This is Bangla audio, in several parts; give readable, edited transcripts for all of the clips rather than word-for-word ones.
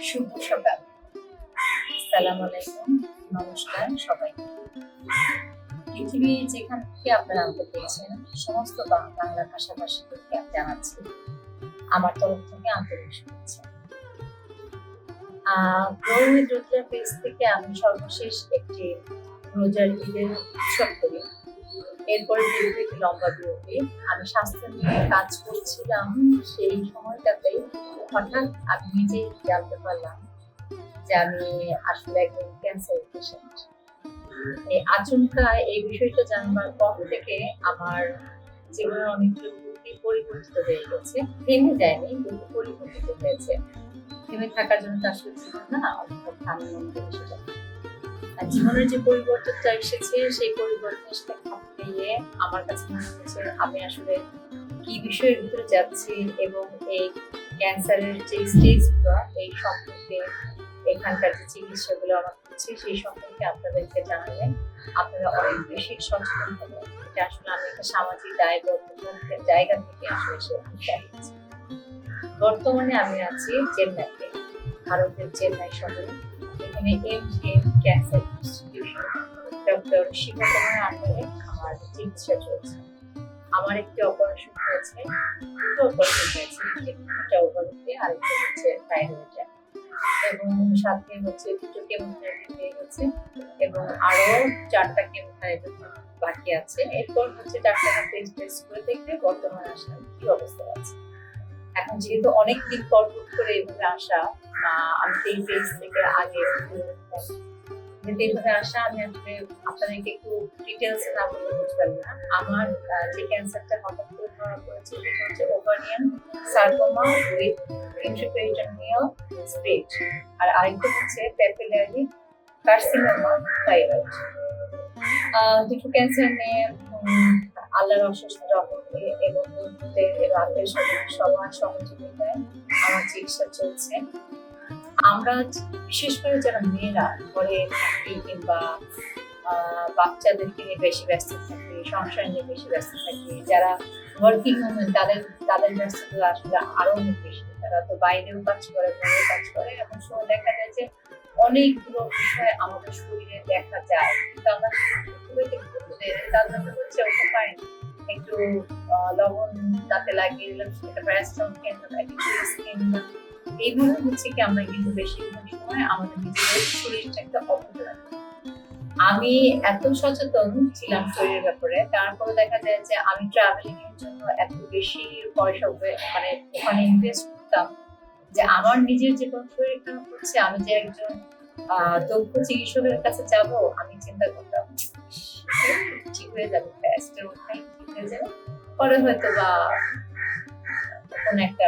শুভ সকাল। আসসালামু আলাইকুম। নমস্কার সবাইকে। পৃথিবী যেখান থেকে আপনারা আমাকে পেয়েছেন সমস্ত বাংলা ভাষাভাষীদেরকে আমি জানাচ্ছি আমার তরফ থেকে আন্তরিক শুভেচ্ছা। গ্রোউইথ রোজা পেজ থেকে আমি সর্বশেষ একটি রোজার ঈদের উৎসব করি। এরপরে যেহেতু একটি লম্বা বিরতি, আমি স্বাস্থ্য নিয়ে কাজ করছিলাম। সেই সময়টাতে হঠাৎ আমি নিজেই জানতে পারলাম যে আমি আসলে একজন ক্যান্সার পেশেন্ট। এই আচমকা এই বিষয়টা জানবার পর থেকে আমার জীবনের অনেকগুলো গতি পরিবর্তিত হয়ে গেছে। থেমে যায়নি, কিন্তু পরিবর্তিত হয়েছে। থেমে থাকার জন্য তো আসলে জীবন না, অর্থাৎ আনন্দ এসে যায়। আর জীবনের যে পরিবর্তনটা এসেছে সেই পরিবর্তনের সাথে খাপ খাইয়ে আমার কাছে মনে হচ্ছে আমি আসলে কি বিষয়ের ভিতরে যাচ্ছি এবং এই ক্যান্সারের যে স্টেজগুলো এই সম্পর্কে এখানকার যে চিকিৎসাগুলো আমার হচ্ছে সেই সম্পর্কে আপনাদেরকে জানালে আপনারা অনেক বেশি সচেতন হবেন। এটা আসলে আমি একটা সামাজিক দায়বদ্ধতার জায়গা থেকে আসলে সে চাইছি। বর্তমানে আমি আছি চেন্নাইতে, ভারতের চেন্নাই শহরে। এখানে MGM cancer institution doctor Shiva Kumar আন্ডারে আমার চিকিৎসা চলছে। আমার একটি অপারেশন হয়েছে, দুটো অপারেশন হয়েছে, একটা ওভারিতে আর একটা হচ্ছে থাইরয়েডে, এবং সাথে হচ্ছে দুটো কেমোথেরাপি হয়ে গেছে এবং আরো 4টা কেমোথেরাপি বাকি আছে। এরপর হচ্ছে ডাক্তাররা টেস্ট করে দেখবে বর্তমানে আসলে কি অবস্থা আছে। এখন যেহেতু অনেক দিন পর করে এইভাবে আসা, আমি এই পেজ থেকে আগে এইভাবে আসা, আমি আসলে আপনাদেরকে একটু ডিটেলস না বলে বুঝবেন না। আমার যে ক্যান্সারটা হঠাৎ করে ধরা পড়েছে সেটা হচ্ছে ovarian sarcoma with intraperitoneal spread, আর আরেকটা হচ্ছে প্যাপিলারি কার্সিনোমা থাইরয়েড। দুটো ক্যান্সার নিয়ে আল্লাহর অশেষ রহমতে এবং বন্ধুদের এবং আত্মীয়-স্বজনের সবার সহযোগিতায় আমার চিকিৎসা চলছে। আমরা বিশেষ করে যারা মেয়েরা ঘরে থাকি কিংবা বাচ্চাদেরকে নিয়ে বেশি ব্যস্ত থাকি, সংসার নিয়ে বেশি ব্যস্ত থাকি, যারা ওয়ার্কিং ওমেন তাদের ব্যস্ততা আসলে আরো অনেক বেশি। তারা তো বাইরেও কাজ করে, ঘরেও কাজ করে, এমন সময় দেখা যায় যে অনেকগুলো বিষয় আমাদের শরীরে দেখা যায়, কিন্তু আমরা হচ্ছে ওকে পাই একটু লবণ দাঁতে লাগিয়ে দিলাম, সেটা প্যারাসিটামল খেলাম, এইভাবে হচ্ছে কি আমরা কিন্তু বেশিরভাগ সময় আমাদের নিজেদের শরীরটা একটা অবহেলা। আমি এত সচেতন ছিলাম শরীরের ব্যাপারে, তারপরে দেখা যায় যে আমি ট্রাভেলিং এর জন্য এত বেশি পয়সা মানে ওখানে ইনভেস্ট করতাম যে আমার নিজের যে কোনো শরীর খারাপ হচ্ছে, আমি যে একজন দক্ষ চিকিৎসকের কাছে যাব, আমি চিন্তা করতাম ঠিক হয়ে যাবে, ফ্যাস্টের ওখানে ঠিক হয়ে যাবে, পরে হয়তো বা কোন একটা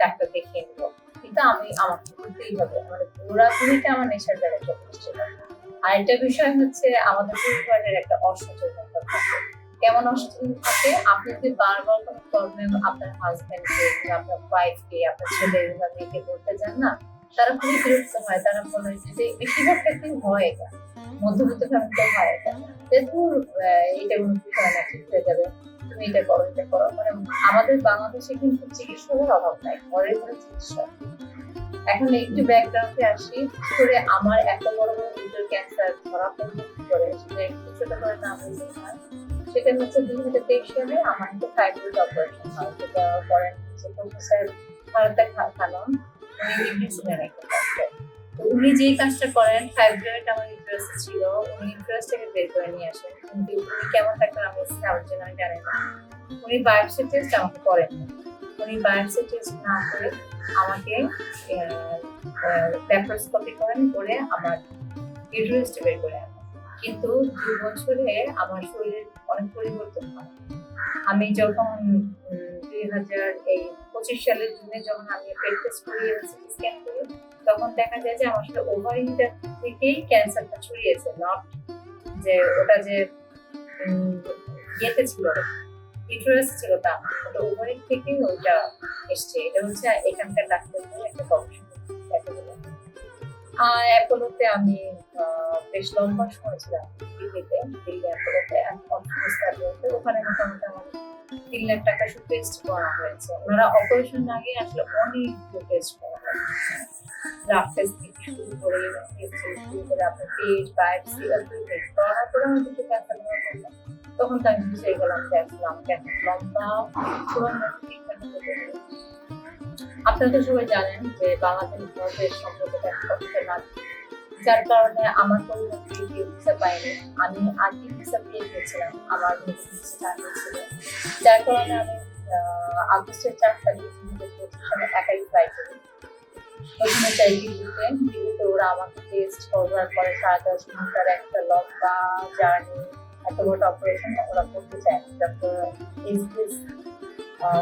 ডাক্তার দেখিয়ে নেবো। কিন্তু আমাকে করতেই হবে, মানে পুরাপুরিটা আমার নেশার জায়গায় চলে এসেছিল। আর একটা বিষয় হচ্ছে আমাদের পরিবারের একটা অসচেতনতা থাকে। কেমন অসচেতন থাকে? আপনি যদি বারবার কোনো প্রবলেম আপনার হাজবেন্ডকে, আপনার ওয়াইফকে, আপনার ছেলে বা মেয়েকে বলতে যান না, তারা খুবই বিরক্ত হয়। তারা বলে যে বেশিরভাগ ক্ষেত্রে হয় এটা, মধ্যবিত্ত ফ্যামিলিতে হয় এটা, এইটা কোনো বিষয় না, ঠিক হয়ে যাবে, তুমি এটা করো, এটা করো। মানে আমাদের বাংলাদেশে কিন্তু চিকিৎসকের অভাব নাই, ঘরে ঘরে চিকিৎসা। এখন একটু ব্যাকগ্রাউন্ডে আসি করে আমার এত বড় বড় দুটো ক্যান্সার ধরা পড়লো কি করে, সেটা একটু ছোট করে না বললেই হয়। সেটা হচ্ছে 2023 সালে আমার একটা থাইরয়েড অপারেশন হয়, যেটা করেন হচ্ছে প্রফেসর ভারতা খানম, উনি ডিগ্রি একটা ডাক্তার। তো উনি যেই কাজটা করেন, থাইরয়েড আমার ইউটারাসে ছিল, উনি ইউটারাসটাকে বের করে নিয়ে আসেন, কিন্তু উনি কেমন ডাক্তার আমি আমার জন্য আমি জানি না। উনি বায়োপসি টেস্ট আমাকে করেননি। উনি বায়োপসি টেস্ট না করে আমাকে ল্যাপারোস্কোপি করে আমার ইউটারাসটা বের করে আনেন। কিন্তু 2 বছরে আমার শরীরের অনেক পরিবর্তন হয়। আমি যখন 2025 সালের জুনে যখন আমি পেট টেস্ট করি, সিটি স্ক্যান করি, তখন দেখা যায় যে আমার আসলে ওভারিটা থেকেই ক্যান্সারটা ছড়িয়েছে, নট যে ওটা যে ইয়েতে ছিল, ইউটারাস ছিল তা না, ওটা ওভারি থেকেই ওটা এসছে। এটা হচ্ছে এখানকার ডাক্তারদের একটা গবেষণা। অ্যাপোলোতে আমি বেশ লম্বা সময় ছিলাম, দিল্লিতে, দিল্লি অ্যাপোলোতে, ওখানে মোটামুটি আমার 3 লাখ টাকা শুধু টেস্ট করা হয়েছে। ওনারা অপারেশন আগে আসলে অনেক টেস্ট করা হয়। ব্লাড টেস্ট থেকে শুরু করে আপনার পেট বায়োপসি এভরিথিং করার পরে আমি কিছু ক্যান্সার ধরা পড়লো। তখন তো আমি বুঝে গেলাম যে আসলে আমাকে একটা লম্বা পুরনো ট্রিটমেন্ট করতে হবে। আপনারা তো সবাই জানেন যে বাংলাদেশ ভারতের সম্পর্কটা কতটা নাজুক, যার কারণে আমার পরিবারকে ভিসা পাইনি। আমি আগে ভিসা পেয়ে গেছিলাম, আমার ভিসা ছিল, যার কারণে আমি আগস্টের 4 তারিখ 2025 সালে একাই ফ্লাই করি। প্রথমে চাই দিল্লিতে ওরা আমাকে টেস্ট করার পরে 10.5 ঘন্টার একটা লম্বা জার্নি, এত বড় অপারেশন ওরা করতে চায়। তারপর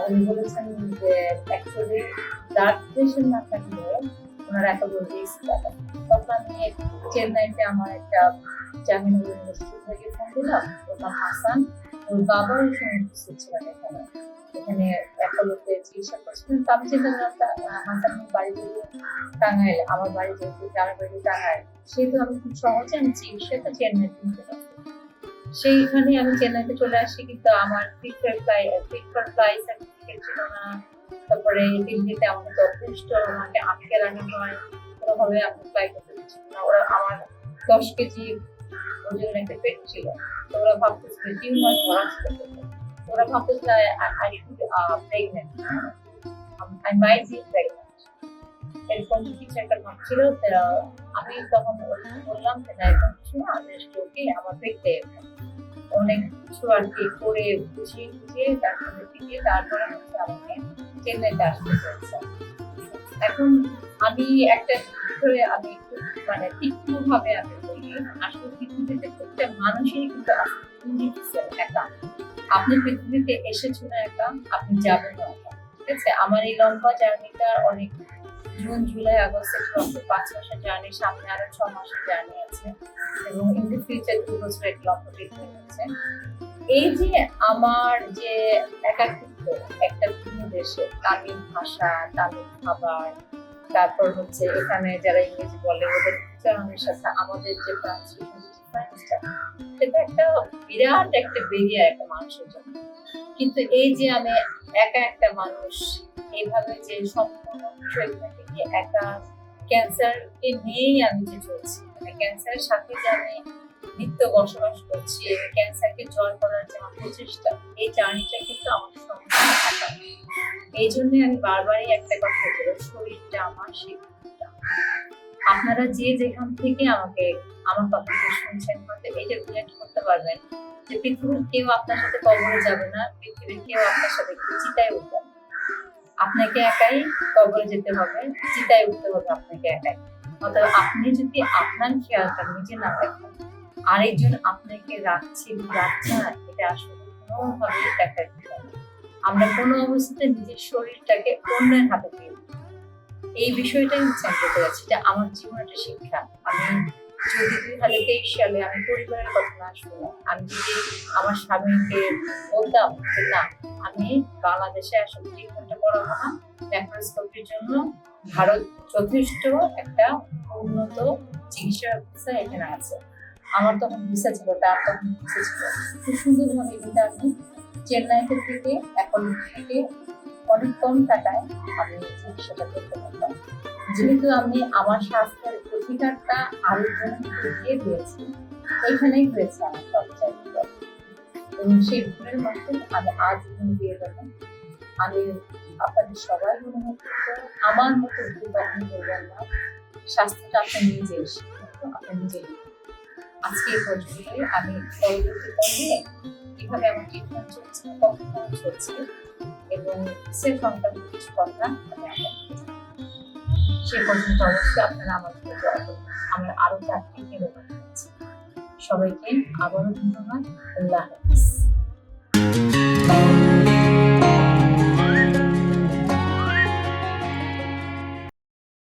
উনি বলেছেন যে অ্যাকচুয়ালি ব্লাড প্রেশার না থাকলে ওনারা এত বড় রিস্ক নেবেন। তখন আমি চেন্নাইতে আমার একটা জাহাঙ্গীরনগর ইউনিভার্সিটি থেকে ফোন দিলাম, ওর নাম হাসান, ওর বাবাও উপস্থিত ছিলেন এখানে। এখানে অ্যাপোলোতে চিকিৎসা করছিলেন। তো আমি চিন্তা করলাম হাসানের বাড়ি যেহেতু টাঙ্গাইল, আমার বাড়ি যেহেতু গ্রামের বাড়ি টাঙ্গাইল, সেহেতু আমি খুব সহজে আমি চিকিৎসাটা চেন্নাইতে নিতে পারবো। সেইখানে আমি চেন্নাইতে চলে আসি, কিন্তু আমার প্রিফার ফ্লাই সার্টিফিকেট ছিল না। তারপরে দিল্লিতে আমাকে যথেষ্ট আমাকে আটকে রাখা হয়, কোনোভাবে আমি ফ্লাই করতে দিচ্ছিল না। ওরা আমার 10 কেজি ওজন একটা পেট ছিল, তো ওরা ভাবতেছিল টিউমার ধরা ছিল, ওরা ভাবতেছিল I should pregnant, I might be pregnant, এরকম কিছু একটা ভাবছিল। আমি তখন বললাম যে না, এরকম কিছু না, ওকে আমার দেখতে অনেক কিছু আর কি করে বুঝিয়ে তারপরে হচ্ছে আমাকে চেন্নাইতে আসতে হয়েছে। এখন আমি একটা বিষয়ে আমি মানে তীক্ষ্ণ ভাবে আমি বলি, আসলে পৃথিবীতে প্রত্যেক মানুষই কিন্তু একা। আপনি পৃথিবীতে এসেছেন একা, আপনি যাবেন একা, ঠিক আছে? আমার এই লম্বা জার্নিটা অনেক জুন জুলাই আগস্ট সেপ্টেম্বর 5 মাসের জার্নি, সামনে আরো 6 মাসের জার্নি আছে, এবং ইন দ্য ফিউচার 2 বছর একটা লম্বা ট্রিটমেন্ট আছে। এই যে আমার যে একাকিত্ব, একটা ভিন্ন দেশে, তামিল ভাষা, তামিল খাবার, তারপর হচ্ছে এখানে যারা ইংরেজি বলে ওদের উচ্চারণের সাথে আমাদের যে ট্রান্সলেশন ডিফারেন্সটা, সেটা একটা বিরাট একটা বেরিয়া একটা মানুষের জন্য। কিন্তু এই যে আমি একা একটা মানুষ, এইভাবে যে সম্পূর্ণ বিষয়গুলো থেকে একা ক্যান্সারকে নিয়েই আমি যে চলছি, মানে ক্যান্সারের সাথে যে আমি নিত্য বসবাস করছি, ক্যান্সারকে জয় করার যে আমার প্রচেষ্টা, এই জার্নিটা কিন্তু আমার সম্পূর্ণ একা। এই জন্য আমি বারবারই একটা কথা বলি, শরীরটা আমার, শিক্ষাটা। আপনারা যে যেখান থেকে আমাকে আমার কথাগুলো শুনছেন, হয়তো এটা রিলেট করতে পারবেন যে পৃথিবীর কেউ আপনার সাথে কবরে যাবে না, পৃথিবীর কেউ আপনার সাথে চিতায় উঠবে না। আপনাকে একাই কবরে যেতে হবে, চিতায় উঠতে হবে আপনাকে একাই। অর্থাৎ আপনি যদি আপনার খেয়ালটা নিজে না রাখেন, আরেকজন আপনাকে রাখছে না, এটা আসলে কোনোভাবে দেখার বিষয় না। আমরা কোনো অবস্থাতে নিজের শরীরটাকে অন্যের হাতে দিয়ে দিই। এই বিষয়টাই হচ্ছে আমি বলতে চাচ্ছি যে আমার জীবনের একটা শিক্ষা। আমি যদি 2023 সালে আমি পরিবারের কথা না শুনে, আমি যদি আমার স্বামীকে বলতাম যে না, আমি বাংলাদেশে আসলে ট্রিটমেন্টটা করাবো না, ল্যাপারোস্কোপির জন্য ভারত যথেষ্ট একটা উন্নত চিকিৎসা ব্যবস্থা এখানে আছে, আমার তখন ভিসা ছিল, তার তখন ভিসা ছিল, খুব সুন্দরভাবে কিন্তু আমি চেন্নাইতে থেকে এখন থেকে অনেক কম টাকায় আমি চিকিৎসাটা করতে পারতাম। যেহেতু আমি আমার স্বাস্থ্যের অধিকারটা আরেকজনকে দিয়ে দিয়েছি, এখানেই হয়েছে আমার সবচেয়ে, এবং সেই ভুলের মধ্যে আমি আজ দিয়ে দেবো। আমি আপনাদের সবাই মনে হচ্ছে আমার মতো ভুল কখনো করবেন না। স্বাস্থ্যটা আপনি নিজেই আপনি নিজেই। আজকে এই পর্যন্তই। আমি পরবর্তী পর্বে কিভাবে আমার ট্রিটমেন্ট চলছে, কখন চলছে, এবং সে সংক্রান্ত কিছু কথা আমি আপনাদের সে পর্যন্ত অবশ্যই আপনারা আমাদের আমার আরো 4টি কেন্দ্র। সবাইকে আবারও ধন্যবাদ। আল্লাহ।